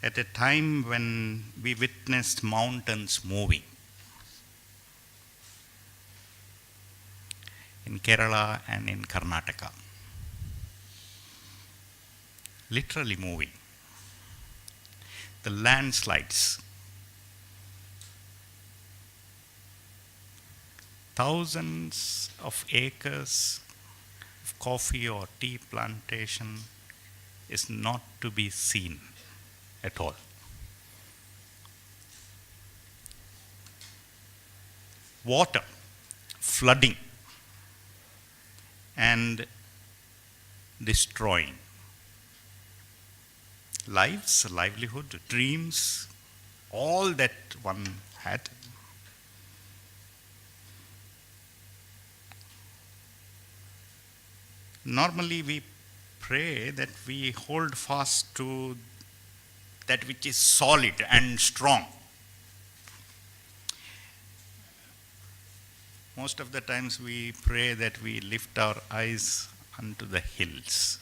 at a time when we witnessed mountains moving. In Kerala and in Karnataka. Literally moving. The landslides. Thousands of acres of coffee or tea plantation is not to be seen at all. Water, flooding, and destroying lives, livelihood, dreams, all that one had. Normally we pray that we hold fast to that which is solid and strong. Most of the times we pray that we lift our eyes unto the hills.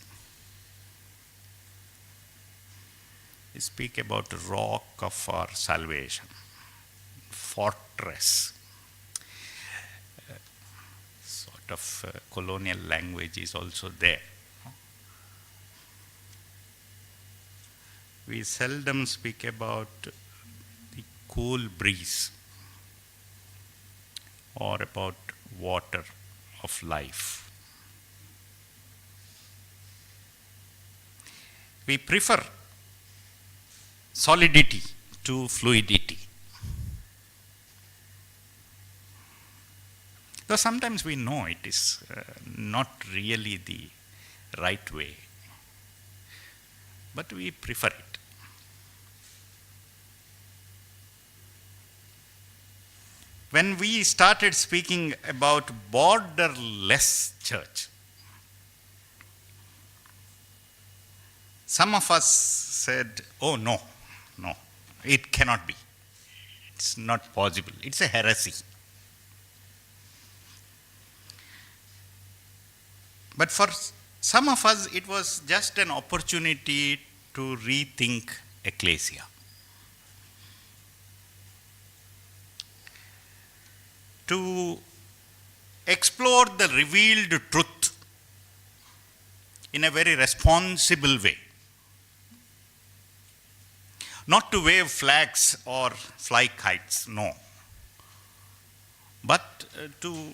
We speak about the rock of our salvation, fortress. Sort of colonial language is also there. We seldom speak about the cool breeze or about water of life. We prefer solidity to fluidity. Though sometimes we know it is not really the right way, but we prefer it. When we started speaking about borderless church, some of us said, oh no, it cannot be. It's not possible. It's a heresy. But for some of us, it was just an opportunity to rethink Ecclesia. To explore the revealed truth in a very responsible way. Not to wave flags or fly kites, no. But to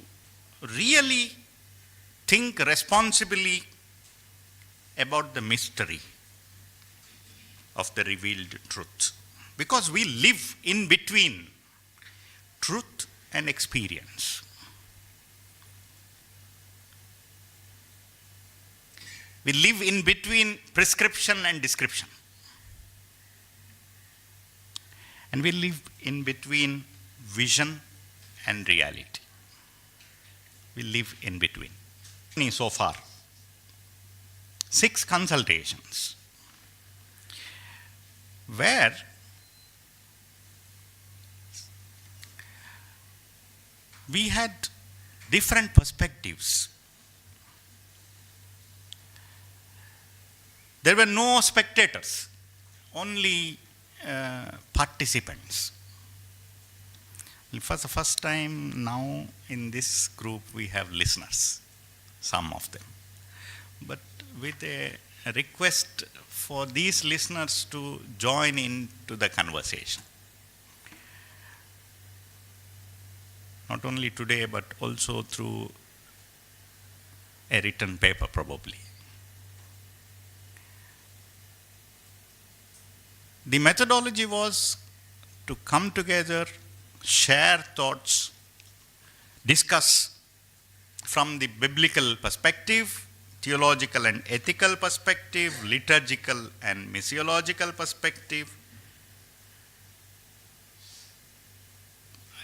really think responsibly about the mystery of the revealed truth. Because we live in between truth and experience. We live in between prescription and description. And we live in between vision and reality. We live in between. So far, 6 consultations where we had different perspectives. There were no spectators, only participants. For the first time now in this group we have listeners, some of them. But with a request for these listeners to join into the conversation. Not only today, but also through a written paper, probably. The methodology was to come together, share thoughts, discuss from the biblical perspective, theological and ethical perspective, liturgical and missiological perspective.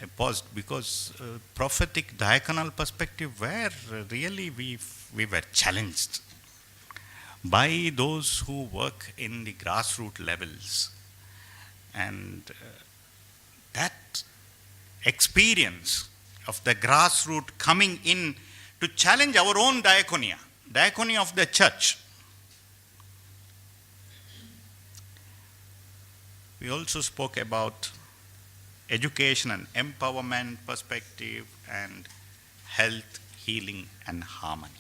I paused because prophetic diaconal perspective where really we were challenged by those who work in the grassroots levels. And that experience of the grassroots coming in to challenge our own diaconia of the church. We also spoke about education and empowerment perspective and health, healing and harmony.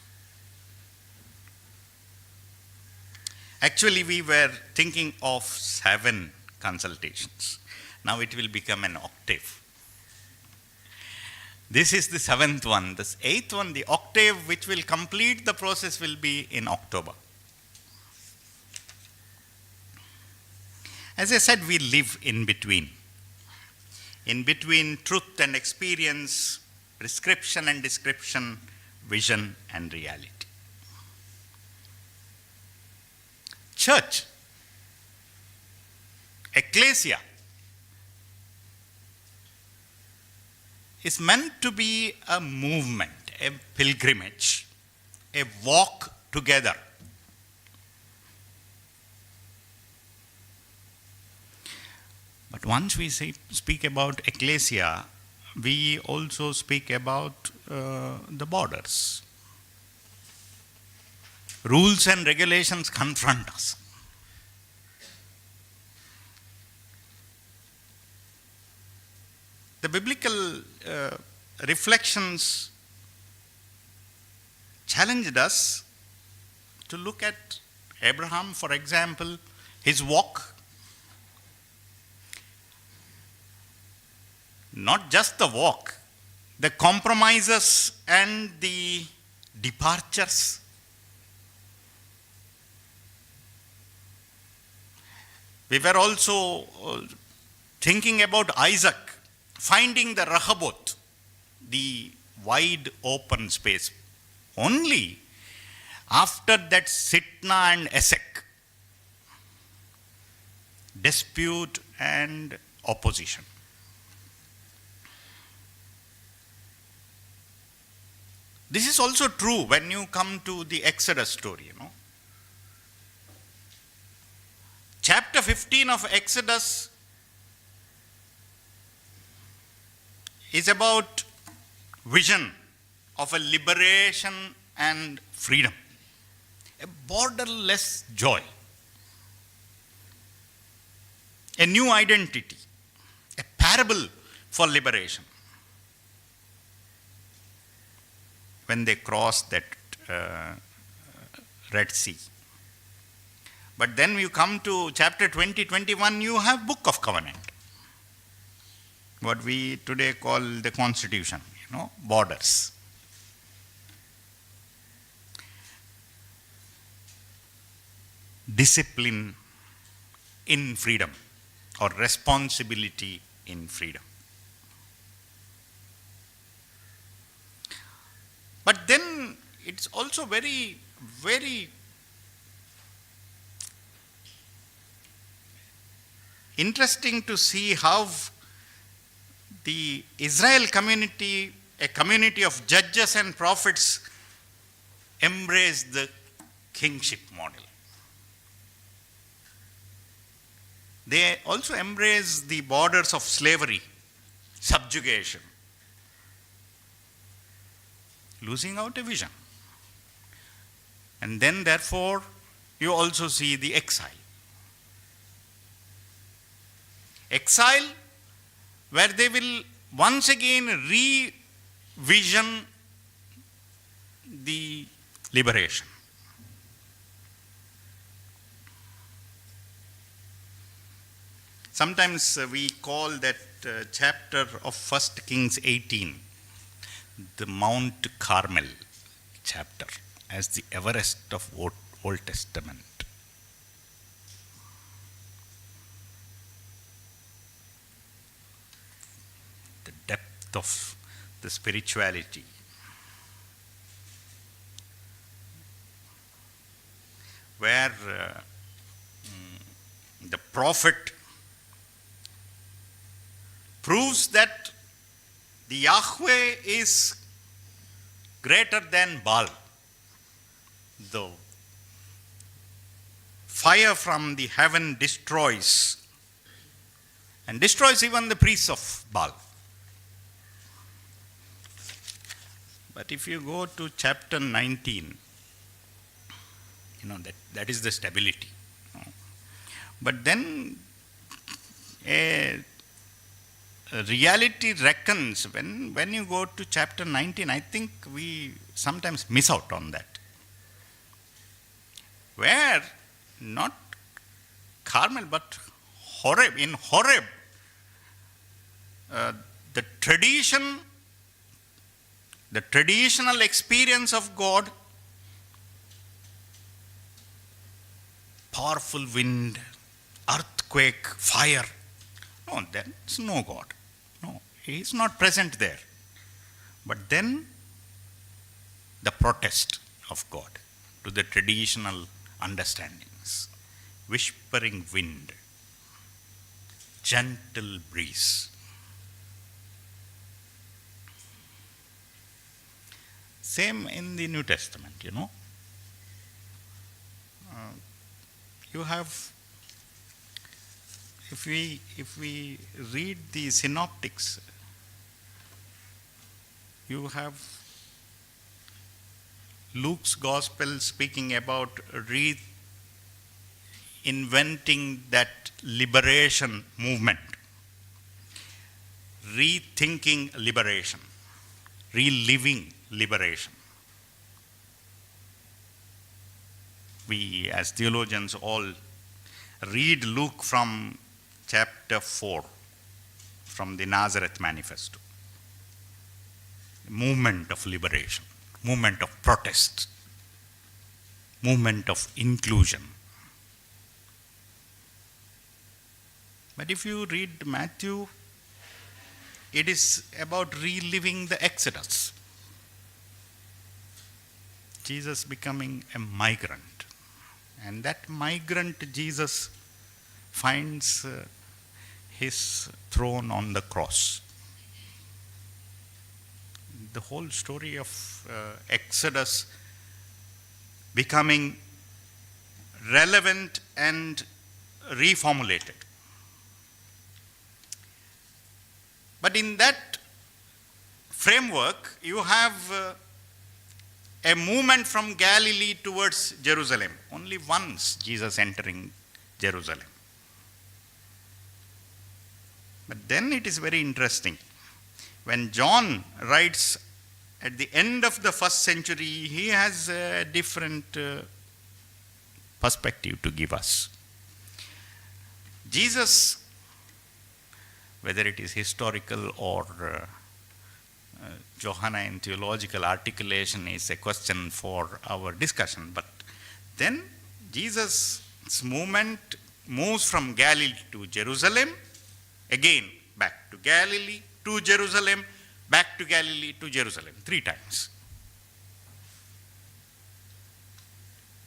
Actually, we were thinking of 7 consultations. Now it will become an octave. This is the 7th one. The 8th one, the octave which will complete the process, will be in October. As I said, we live in between truth and experience, prescription and description, vision and reality. Church, Ecclesia, is meant to be a movement, a pilgrimage, a walk together. But once we speak about Ecclesia, we also speak about the borders. Rules and regulations confront us. The biblical reflections challenged us to look at Abraham, for example, his walk. Not just the walk, the compromises and the departures. We were also thinking about Isaac, finding the Rehoboth, the wide open space. Only after that Sitna and Esek, dispute and opposition. This is also true when you come to the Exodus story, Chapter 15 of Exodus is about vision of a liberation and freedom, a borderless joy, a new identity, a parable for liberation. When they cross that Red Sea. But then you come to chapter 20, 21, you have Book of Covenant. What we today call the constitution, borders. Discipline in freedom or responsibility in freedom. But then it's also very, very interesting to see how the Israel community, a community of judges and prophets, embraced the kingship model. They also embraced the borders of slavery, subjugation, losing out a vision. And then therefore you also see the exile. Exile where they will once again revision the liberation. Sometimes we call that chapter of 1 Kings 18 the Mount Carmel chapter as the Everest of Old Testament. The depth of the spirituality. Where the prophet proves that the Yahweh is greater than Baal. The fire from the heaven destroys and destroys even the priests of Baal. But if you go to chapter 19, that is the stability. But then a reality reckons, when you go to chapter 19, I think we sometimes miss out on that. Where not Carmel, but Horeb, in Horeb, the traditional experience of God, powerful wind, earthquake, fire. No, there's no God. No, He is not present there. But then the protest of God to the traditional understandings. Whispering wind, gentle breeze. Same in the New Testament, You have, if we read the synoptics, you have Luke's gospel speaking about reinventing that liberation movement, rethinking liberation, reliving liberation. We as theologians all read Luke from chapter 4, from the Nazareth Manifesto. Movement of liberation, movement of protest, movement of inclusion. But if you read Matthew, it is about reliving the Exodus. Jesus becoming a migrant. And that migrant Jesus finds his throne on the cross. The whole story of Exodus becoming relevant and reformulated. But in that framework, you have a movement from Galilee towards Jerusalem. Only once Jesus entering Jerusalem. But then it is very interesting. When John writes at the end of the first century, he has a different perspective to give us. Jesus, whether it is historical or Johannine theological articulation is a question for our discussion. But then Jesus' movement moves from Galilee to Jerusalem, again back to Galilee, to Jerusalem, back to Galilee, to Jerusalem, 3 times.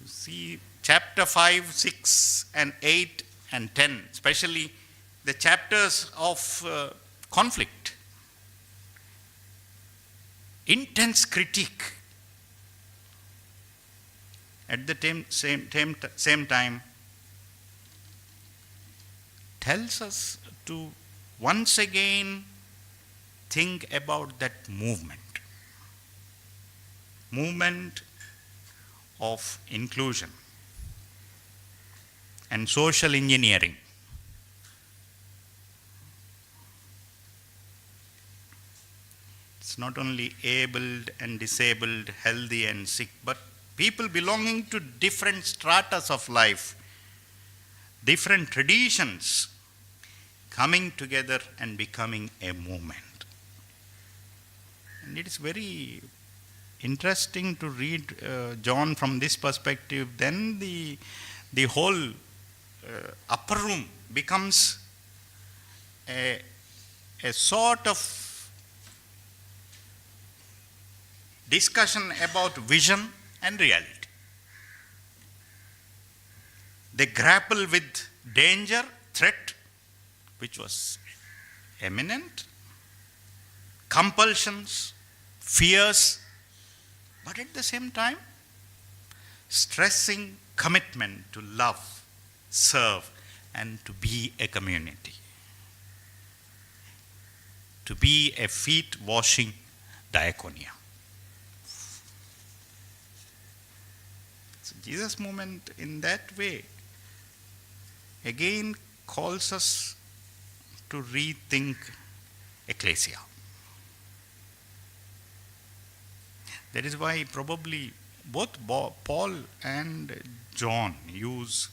You see chapter 5, 6 and 8 and 10, especially the chapters of conflict. Intense critique. At the same time, tells us to once again think about that movement of inclusion and social engineering. It's not only abled and disabled, healthy and sick, but people belonging to different stratas of life, different traditions, coming together and becoming a movement. And it is very interesting to read John from this perspective. Then the whole upper room becomes a sort of discussion about vision and reality. They grapple with danger, threat, which was imminent, compulsions, fears, but at the same time, stressing commitment to love, serve, and to be a community. To be a feet-washing diaconia. So Jesus' movement in that way again calls us to rethink Ecclesia. That is why probably both Paul and John use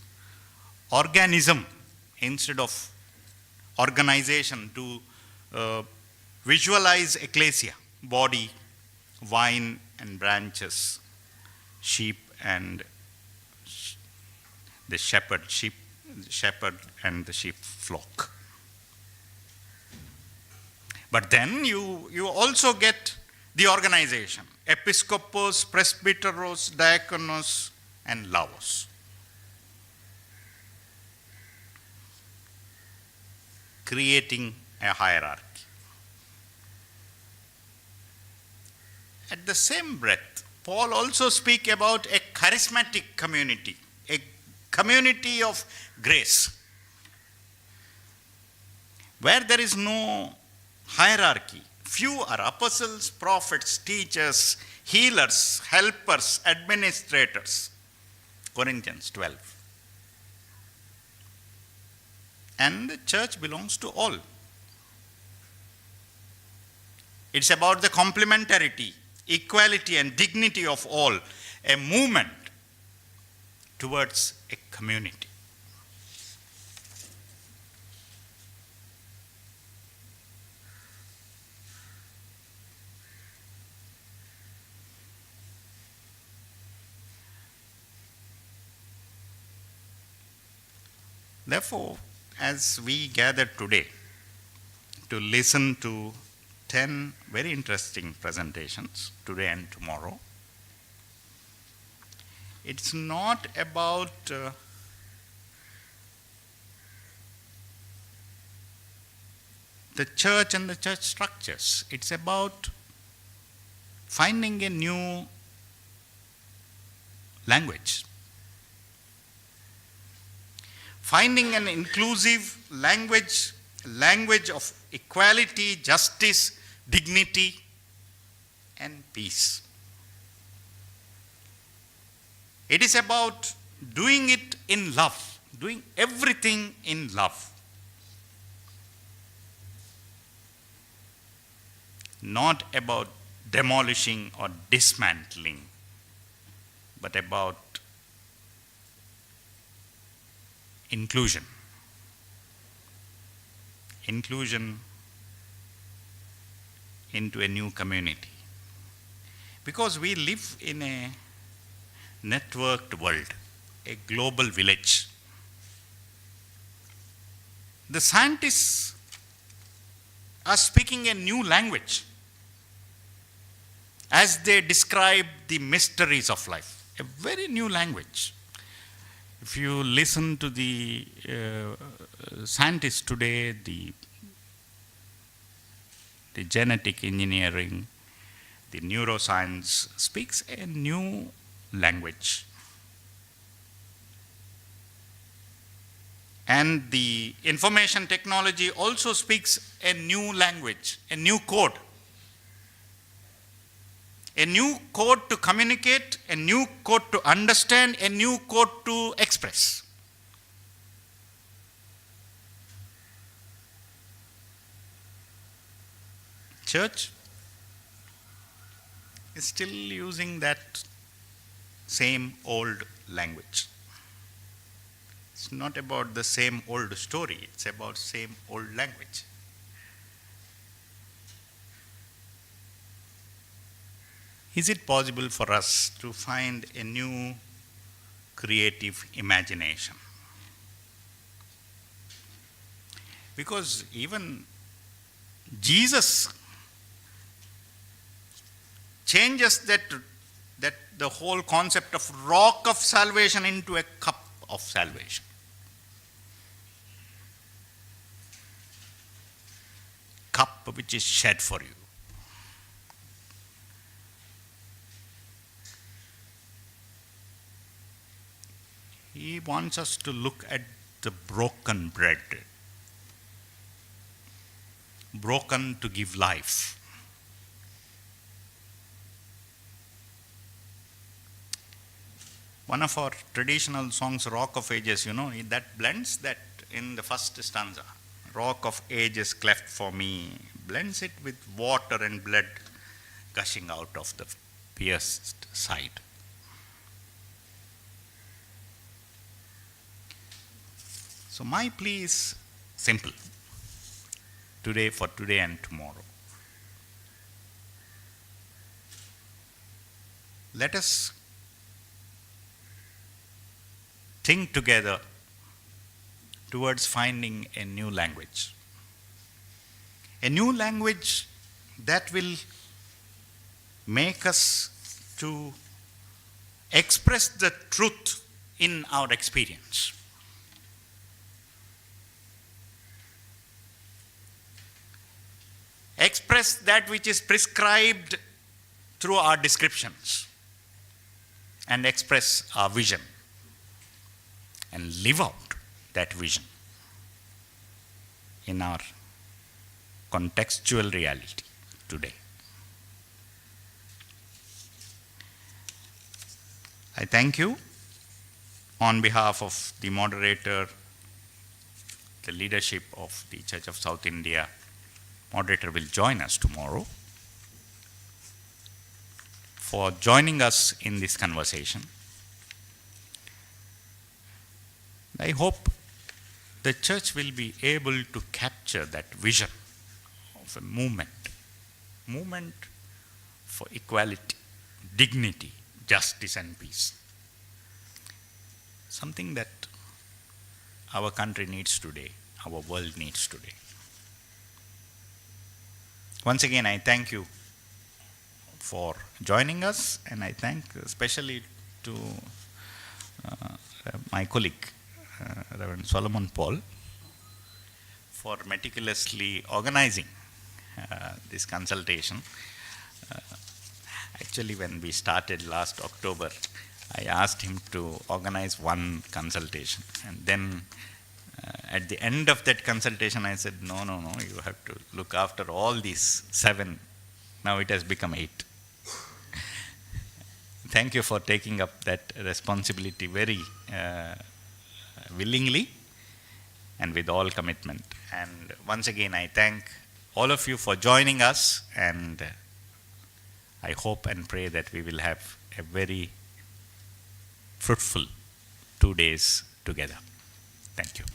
organism instead of organization to visualize Ecclesia, body, vine and branches, sheep and the shepherd and the sheep flock. But then you also get the organization: episkopos, presbyteros, diakonos, and laos. Creating a hierarchy. At the same breath, Paul also speaks about a charismatic community, a community of grace, where there is no hierarchy. Few are apostles, prophets, teachers, healers, helpers, administrators. Corinthians 12. And the church belongs to all. It's about the complementarity, equality, and dignity of all, a movement towards a community. Therefore, as we gather today to listen to 10 very interesting presentations today and tomorrow, it's not about the church and the church structures. It's about finding a new language. Finding an inclusive language of equality, justice, dignity, and peace. It is about doing it in love, doing everything in love. Not about demolishing or dismantling, but about inclusion. Inclusion into a new community. Because we live in a networked world, a global village. The scientists are speaking a new language as they describe the mysteries of life, a very new language. If you listen to the scientists today, the genetic engineering, the neuroscience speaks a new language. And the information technology also speaks a new language, a new code. A new code to communicate, a new code to understand, a new code to express. Church is still using that same old language. It's not about the same old story, it's about same old language. Is it possible for us to find a new creative imagination? Because even Jesus changes that the whole concept of rock of salvation into a cup of salvation. Cup which is shed for you. He wants us to look at the broken bread, broken to give life. One of our traditional songs, Rock of Ages, that blends that in the first stanza. rock of ages cleft for me, blends it with water and blood gushing out of the pierced side. So my plea is simple, for today and tomorrow. Let us think together towards finding a new language. A new language that will make us to express the truth in our experience. Express that which is prescribed through our descriptions, and express our vision and live out that vision in our contextual reality today. I thank you on behalf of the moderator, the leadership of the Church of South India. Moderator will join us tomorrow, for joining us in this conversation. I hope the church will be able to capture that vision of a movement for equality, dignity, justice and peace. Something that our country needs today, our world needs today. Once again, I thank you for joining us, and I thank especially to my colleague, Reverend Solomon Paul, for meticulously organizing this consultation. Actually, when we started last October, I asked him to organize one consultation, and then at the end of that consultation, I said, no, you have to look after all these 7. Now it has become 8. Thank you for taking up that responsibility very willingly and with all commitment. And once again, I thank all of you for joining us, and I hope and pray that we will have a very fruitful 2 days together. Thank you.